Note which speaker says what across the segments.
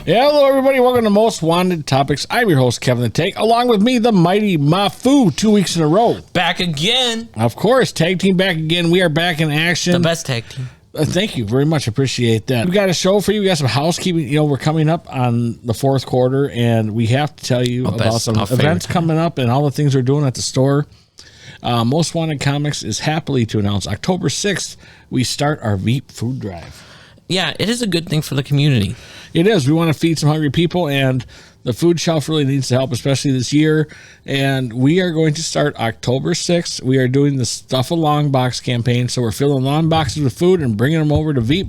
Speaker 1: Yeah, hello everybody. Welcome to Most Wanted Topics. I'm your host, Kevin the Tank. Along with me, the mighty Mafu, 2 weeks in a row.
Speaker 2: Back again.
Speaker 1: Of course, tag team back again. We are back in action.
Speaker 2: The best tag team.
Speaker 1: Thank you very much. Appreciate that. We got a show for you. We got some housekeeping. You know, we're coming up on the fourth quarter, and we have to tell you about some events coming up and all the things we're doing at the store. Most Wanted Comics is happily to announce October 6th, we start our Veep food drive.
Speaker 2: Yeah, it is a good thing for the community.
Speaker 1: It is. We want to feed some hungry people, and the food shelf really needs the help, especially this year. And we are going to start October 6th. We are doing the Stuff a Long Box campaign. So we're filling long boxes with food and bringing them over to Veep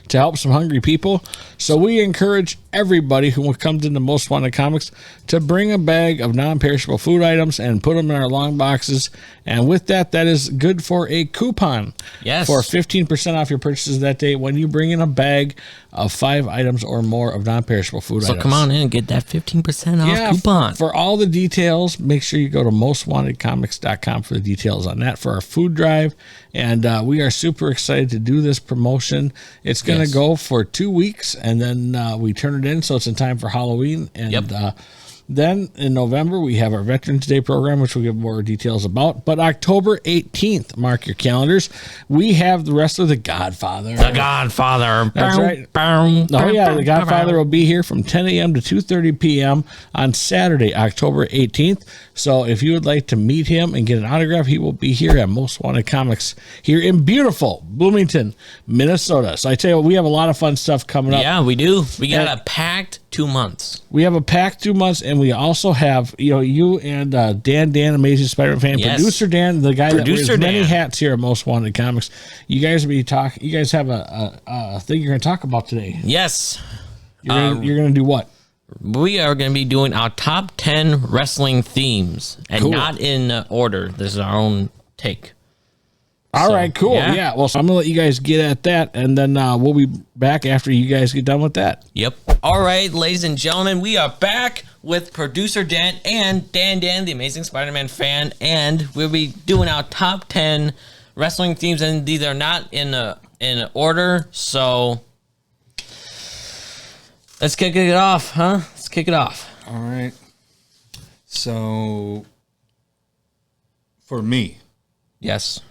Speaker 1: to help some hungry people. So we encourage everybody who comes into Most Wanted Comics to bring a bag of non-perishable food items and put them in our long boxes. And with that, that is good for a coupon.
Speaker 2: Yes.
Speaker 1: For 15% off your purchases that day when you bring in a bag of 5 items or more of non-perishable food items.
Speaker 2: So come on in and get that 15% off coupon.
Speaker 1: For all the details, make sure you go to mostwantedcomics.com for the details on that for our food drive. And we are super excited to do this promotion. It's going to go for 2 weeks, and then we turn it in, so it's in time for Halloween. And then in November, we have our Veterans Day program, which we'll give more details about. But October 18th, mark your calendars, we have the rest of The Godfather.
Speaker 2: The Godfather.
Speaker 1: That's right. Oh, yeah, The Godfather will be here from 10 a.m. to 2:30 p.m. on Saturday, October 18th. So if you would like to meet him and get an autograph, he will be here at Most Wanted Comics here in beautiful Bloomington, Minnesota. So I tell you what, we have a lot of fun stuff coming up.
Speaker 2: Yeah, we do. We got a packed 2 months.
Speaker 1: We have a packed 2 months, and we also have, you and Dan, Amazing Spider-Man fan, producer Dan, the guy that wears many hats here at Most Wanted Comics. You guys have a thing you're going to talk about today.
Speaker 2: Yes.
Speaker 1: You're going to do what?
Speaker 2: We are going to be doing our top 10 wrestling themes, and not in order. This is our own take.
Speaker 1: All right, cool. Yeah. Well, so I'm going to let you guys get at that, and then we'll be back after you guys get done with that.
Speaker 2: Yep. All right, ladies and gentlemen, we are back with producer Dan and Dan, the Amazing Spider-Man fan, and we'll be doing our top 10 wrestling themes, and these are not in order, so let's kick it off, huh? Let's kick it off.
Speaker 3: All right. So, for me.
Speaker 2: Yes.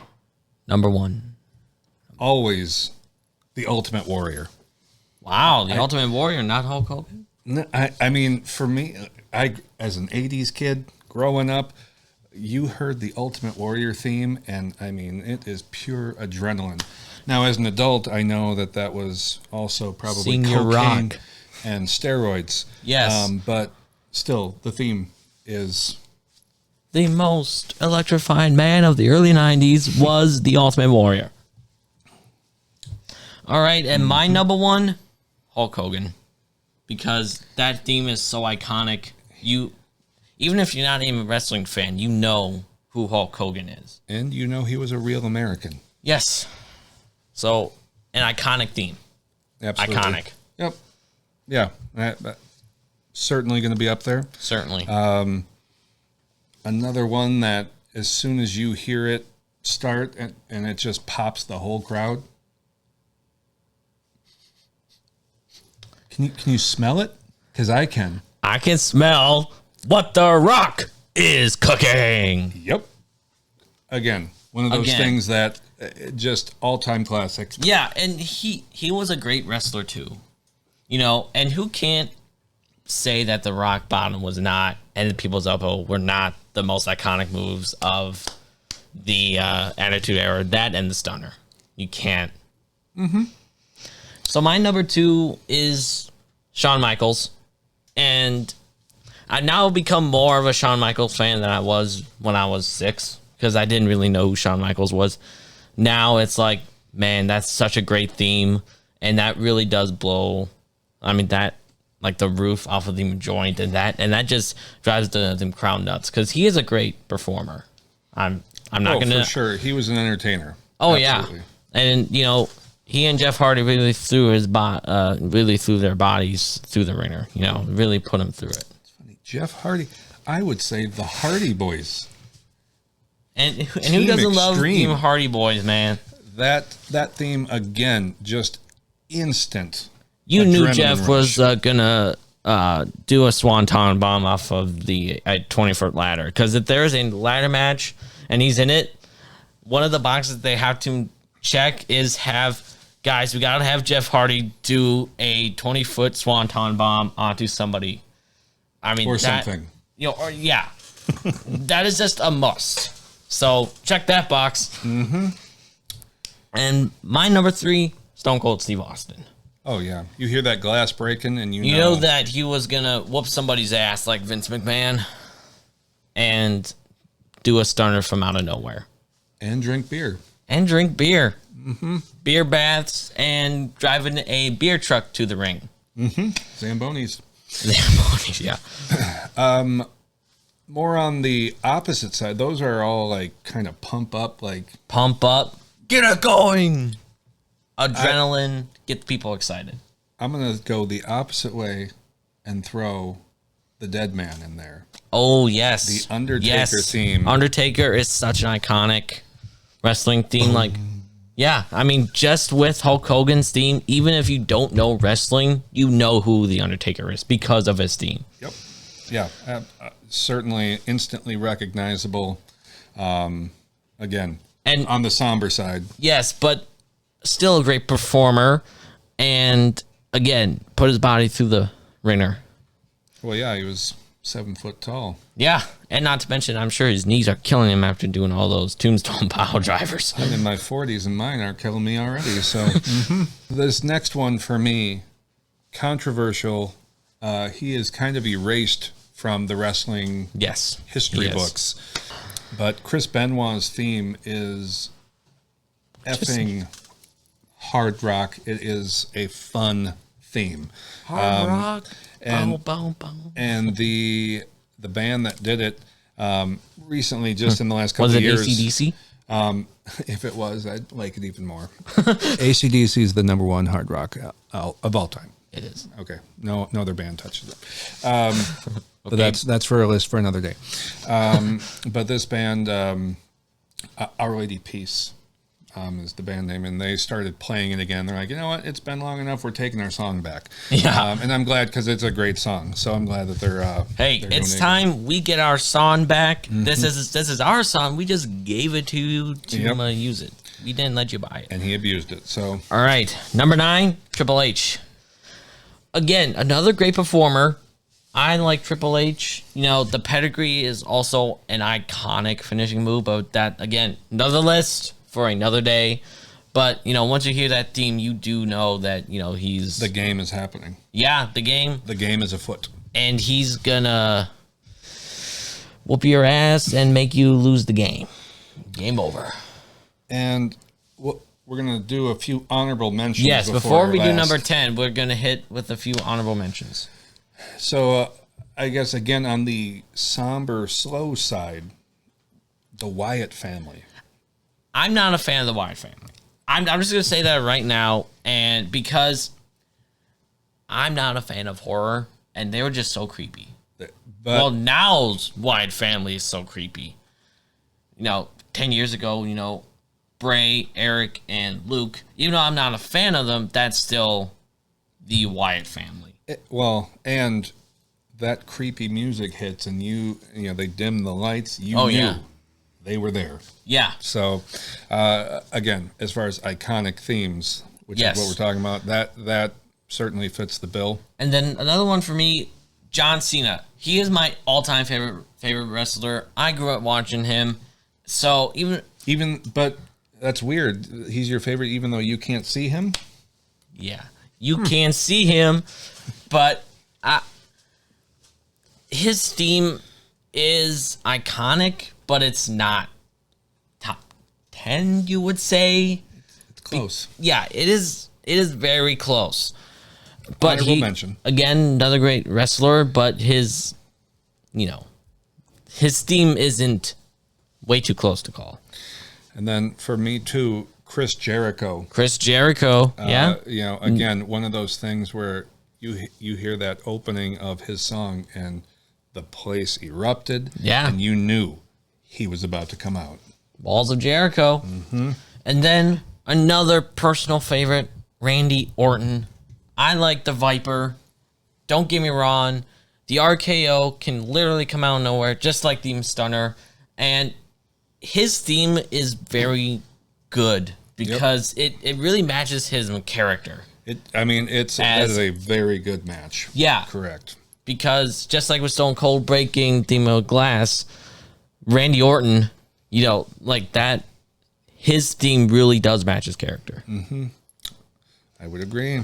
Speaker 2: Number 1.
Speaker 3: Always the Ultimate Warrior.
Speaker 2: Wow, the Ultimate Warrior, not Hulk Hogan?
Speaker 3: I mean, for me, as an 80s kid growing up, you heard the Ultimate Warrior theme, and I mean, it is pure adrenaline. Now, as an adult, I know that was also probably
Speaker 2: Senior
Speaker 3: cocaine
Speaker 2: rock
Speaker 3: and steroids.
Speaker 2: Yes.
Speaker 3: But still, the theme is...
Speaker 2: The most electrifying man of the early 90s was the Ultimate Warrior. All right, and my number 1, Hulk Hogan. Because that theme is so iconic. Even if you're not even a wrestling fan, you know who Hulk Hogan is.
Speaker 3: And you know he was a real American.
Speaker 2: Yes. So, an iconic theme.
Speaker 3: Absolutely.
Speaker 2: Iconic.
Speaker 3: Yep. Yeah. That certainly going to be up there.
Speaker 2: Certainly.
Speaker 3: Another one that as soon as you hear it start and it just pops the whole crowd. Can you smell it? Because I can.
Speaker 2: I can smell what the Rock is cooking.
Speaker 3: Yep. Again, one of those things that just all-time classic.
Speaker 2: Yeah, and he was a great wrestler too. And who can't say that the Rock Bottom was not and the People's Elbow were not the most iconic moves of the Attitude Era, that and the Stunner. You can't. Mm-hmm. So my number 2 is Shawn Michaels, and I've now become more of a Shawn Michaels fan than I was when I was 6, because I didn't really know who Shawn Michaels was. Now it's like, man, that's such a great theme, and that really does blow. I mean, that like the roof off of the joint, and that just drives the crowd nuts, because he is a great performer. I'm not gonna,
Speaker 3: for sure, he was an entertainer.
Speaker 2: Oh
Speaker 3: Absolutely.
Speaker 2: Yeah, and he and Jeff Hardy really threw their bodies through the ringer. Really put him through it.
Speaker 3: It's funny, Jeff Hardy. I would say the Hardy Boys.
Speaker 2: And who doesn't love Team Hardy Boys, man?
Speaker 3: That theme again, just instant.
Speaker 2: You knew
Speaker 3: Adrenaline
Speaker 2: Jeff
Speaker 3: rush.
Speaker 2: was gonna do a swanton bomb off of the 20-foot ladder, because if there is a ladder match and he's in it, one of the boxes they have to check is guys, we gotta have Jeff Hardy do a 20-foot swanton bomb onto somebody. I mean,
Speaker 3: Or something.
Speaker 2: Yeah, that is just a must. So check that box. Mm-hmm. And my number 3, Stone Cold Steve Austin.
Speaker 3: Oh, yeah. You hear that glass breaking and
Speaker 2: You know that he was going to whoop somebody's ass like Vince McMahon and do a stunner from out of nowhere.
Speaker 3: And drink beer.
Speaker 2: Mm-hmm. Beer baths and driving a beer truck to the ring.
Speaker 3: Mm-hmm. Zambonis.
Speaker 2: Yeah.
Speaker 3: More on the opposite side. Those are all like kind of pump up,
Speaker 2: Get it going. Adrenaline. Get people excited.
Speaker 3: I'm going to go the opposite way and throw the Dead Man in there.
Speaker 2: Oh, yes.
Speaker 3: The Undertaker theme.
Speaker 2: Undertaker is such an iconic wrestling theme. Like, yeah, I mean, just with Hulk Hogan's theme, even if you don't know wrestling, you know who the Undertaker is because of his theme.
Speaker 3: Yep. Yeah. Certainly instantly recognizable. Again,
Speaker 2: and
Speaker 3: on the somber side.
Speaker 2: Yes, but still a great performer. And again, put his body through the ringer.
Speaker 3: Well, yeah, he was 7 foot tall.
Speaker 2: Yeah, and not to mention, I'm sure his knees are killing him after doing all those tombstone power drivers.
Speaker 3: I'm in my 40s and mine are killing me already. So This next one for me, controversial. He is kind of erased from the wrestling history books. But Chris Benoit's theme is effing hard rock. It is a fun theme.
Speaker 2: Hard rock.
Speaker 3: And, and the band that did it recently, just in the last couple of years.
Speaker 2: Was it AC/DC?
Speaker 3: If it was, I'd like it even more. AC/DC is the number one hard rock of all time.
Speaker 2: It is.
Speaker 3: Okay. No other band touches it. Okay. But that's for a list for another day. But this band, Our Lady Peace, is the band name, and they started playing it again. They're like, you know what? It's been long enough. We're taking our song back.
Speaker 2: Yeah.
Speaker 3: And I'm glad because it's a great song. So I'm glad that they're.
Speaker 2: Hey, it's time we get our song back. Mm-hmm. This is our song. We just gave it to you to use it. We didn't let you buy it.
Speaker 3: And he abused it. So.
Speaker 2: All right, number 9, Triple H. Again, another great performer. I like Triple H. You know, the pedigree is also an iconic finishing move, but that, again, another list for another day. But, you know, once you hear that theme, you do know that, you know, he's...
Speaker 3: The game is happening.
Speaker 2: Yeah, the game.
Speaker 3: The game is afoot.
Speaker 2: And he's gonna whoop your ass and make you lose the game. Game over.
Speaker 3: And we're going to do a few honorable mentions.
Speaker 2: Yes, before we do number 10, we're going to hit with a few honorable mentions.
Speaker 3: So, I guess, again, on the somber, slow side, the Wyatt family.
Speaker 2: I'm not a fan of the Wyatt family. I'm just going to say that right now, and because I'm not a fan of horror, and they were just so creepy. Well, now's Wyatt family is so creepy. You know, 10 years ago, you know, Bray, Eric, and Luke, even though I'm not a fan of them, that's still the Wyatt family.
Speaker 3: And that creepy music hits, and you know, they dim the lights. You knew they were there.
Speaker 2: Yeah.
Speaker 3: So, again, as far as iconic themes, which is what we're talking about, that certainly fits the bill.
Speaker 2: And then another one for me, John Cena. He is my all-time favorite wrestler. I grew up watching him. So
Speaker 3: but that's weird. He's your favorite, even though you can't see him.
Speaker 2: Yeah, you can see him, but his theme is iconic, but it's not top 10. You would say
Speaker 3: it's close.
Speaker 2: Yeah, it is. It is very close. But
Speaker 3: mention
Speaker 2: again, another great wrestler, but his theme isn't way too close to call.
Speaker 3: And then for me too, Chris Jericho.
Speaker 2: Yeah.
Speaker 3: You know, again, one of those things where you hear that opening of his song and the place erupted.
Speaker 2: Yeah.
Speaker 3: And you knew he was about to come out.
Speaker 2: Walls of Jericho.
Speaker 3: Mm-hmm.
Speaker 2: And then another personal favorite, Randy Orton. I like the Viper. Don't get me wrong. The RKO can literally come out of nowhere, just like the Stunner. And his theme is very good because it really matches his character.
Speaker 3: It's a very good match.
Speaker 2: Yeah.
Speaker 3: Correct.
Speaker 2: Because just like with Stone Cold breaking theme of Glass, Randy Orton, like that, his theme really does match his character.
Speaker 3: Mm-hmm. I would agree.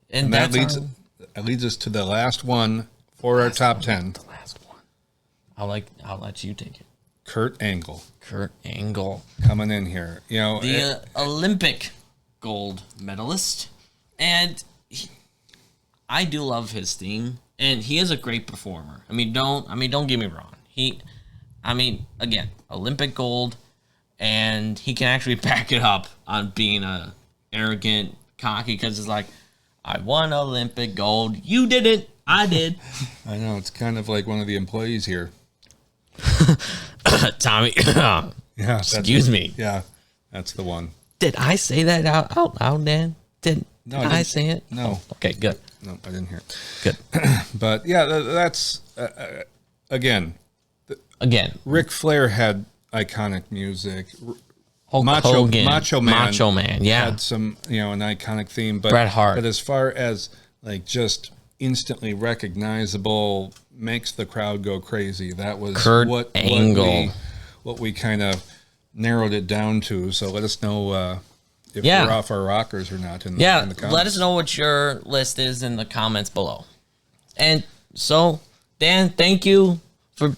Speaker 2: And
Speaker 3: that leads us to the last one for our top 10.
Speaker 2: The last one. I'll let you take it.
Speaker 3: Kurt Angle.
Speaker 2: Coming
Speaker 3: in here.
Speaker 2: The Olympic gold medalist. And I do love his theme. And he is a great performer. Don't get me wrong. Again, Olympic gold, and he can actually back it up on being a arrogant, cocky, because it's like, I won Olympic gold. You did it. I did.
Speaker 3: I know. It's kind of like one of the employees here.
Speaker 2: Tommy.
Speaker 3: Yeah.
Speaker 2: Excuse me.
Speaker 3: Yeah, that's the one.
Speaker 2: Did I say that out loud, Dan? Did I say it?
Speaker 3: No.
Speaker 2: Oh, okay, good.
Speaker 3: No, I didn't hear it.
Speaker 2: Good.
Speaker 3: But yeah, that's again. Ric Flair had iconic music.
Speaker 2: Macho
Speaker 3: Man.
Speaker 2: Yeah.
Speaker 3: Had some, an iconic theme. But
Speaker 2: Bret Hart.
Speaker 3: But as far as like just instantly recognizable, makes the crowd go crazy. That was
Speaker 2: Kurt Angle.
Speaker 3: What we kind of narrowed it down to. So let us know if we're off our rockers or not in the comments.
Speaker 2: Let us know what your list is in the comments below. And so, Dan, thank you for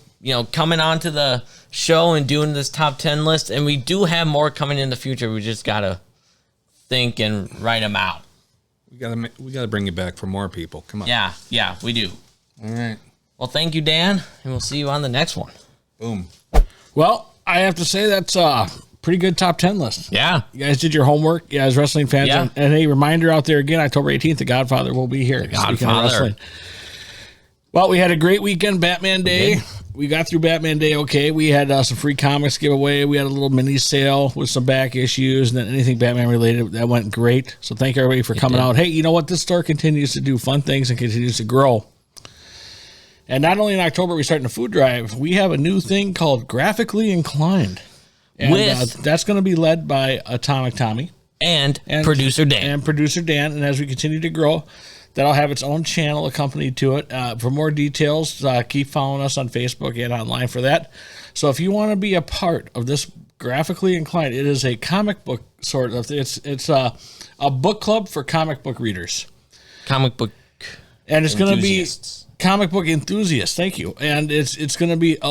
Speaker 2: coming on to the show and doing this top 10 list. And we do have more coming in the future. We just gotta think and write them out.
Speaker 3: We gotta bring you back for more people. Come on.
Speaker 2: Yeah, we do.
Speaker 3: All right.
Speaker 2: Well, thank you, Dan, and we'll see you on the next one.
Speaker 3: Boom.
Speaker 1: Well, I have to say that's pretty good top 10 list.
Speaker 2: Yeah.
Speaker 1: You guys did your homework. You guys wrestling fans.
Speaker 2: Yeah.
Speaker 1: And a reminder out there again, October 18th, The Godfather will be here. Speaking of wrestling. Well, we had a great weekend, Batman Day. We got through Batman Day okay. We had some free comics giveaway. We had a little mini sale with some back issues and then anything Batman related. That went great. So thank everybody for coming out. Hey, you know what? This store continues to do fun things and continues to grow. And not only in October, we're starting a food drive. We have a new thing called Graphically Inclined. And that's going to be led by Atomic Tommy.
Speaker 2: And Producer Dan.
Speaker 1: And as we continue to grow, that'll have its own channel accompanied to it. For more details, keep following us on Facebook and online for that. So if you want to be a part of this Graphically Inclined, it is a comic book sort of. It's a book club for comic book readers.
Speaker 2: Comic book
Speaker 1: and it's going to be comic book enthusiasts. Thank you. And it's going to be a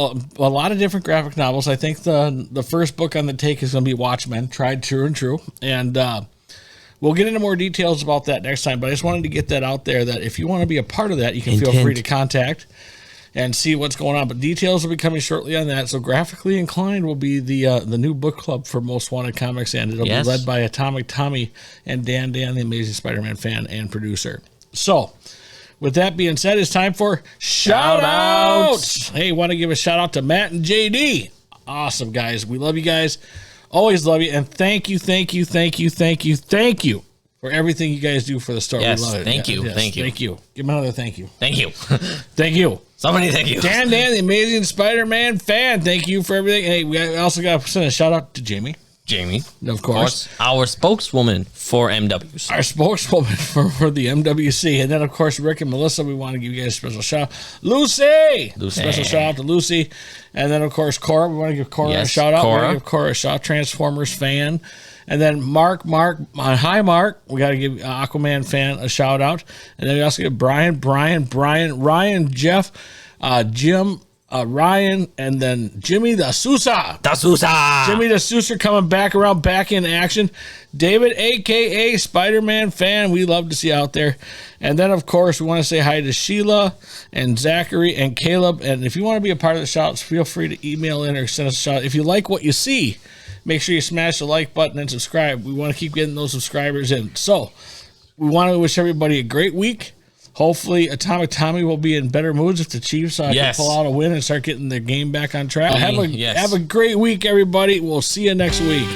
Speaker 1: lot of different graphic novels. I think the first book on the take is going to be Watchmen, tried true and true. And we'll get into more details about that next time, but I just wanted to get that out there that if you want to be a part of that, you can feel free to contact and see what's going on. But details will be coming shortly on that. So Graphically Inclined will be the new book club for Most Wanted Comics, and it'll be led by Atomic Tommy and Dan, the Amazing Spider-Man fan and producer. So with that being said, it's time for shout-outs. Hey, want to give a shout-out to Matt and JD. Awesome, guys. We love you guys. Always love you, and thank you for everything you guys do for the store.
Speaker 2: Yes,
Speaker 1: we love it.
Speaker 2: Thank you.
Speaker 1: Thank you. Give him another thank you.
Speaker 2: Thank you.
Speaker 1: Thank you.
Speaker 2: Somebody thank you.
Speaker 1: Dan, the Amazing Spider-Man fan. Thank you for everything. Hey, we also got to send a shout-out to Jamie. Of course.
Speaker 2: Our spokeswoman for MWs.
Speaker 1: Our spokeswoman for the MWC. And then, of course, Rick and Melissa, we want to give you guys a special shout out. Lucy! Special shout out to Lucy. And then, of course, Cora. We want to give Cora a shout out. We want to give Cora a shout out, Transformers fan. And then Mark, hi, Mark. We got to give Aquaman fan a shout out. And then we also give Brian, Ryan, Jeff, Jim, Ryan, and then Jimmy the Sousa. Jimmy the Sousa coming back in action. David, a.k.a. Spider-Man fan. We love to see out there. And then, of course, we want to say hi to Sheila and Zachary and Caleb. And if you want to be a part of the shout-outs, feel free to email in or send us a shout-out. If you like what you see, make sure you smash the like button and subscribe. We want to keep getting those subscribers in. So we want to wish everybody a great week. Hopefully, Atomic Tommy will be in better moods if the Chiefs can pull out a win and start getting their game back on track. Have a great week, everybody. We'll see you next week.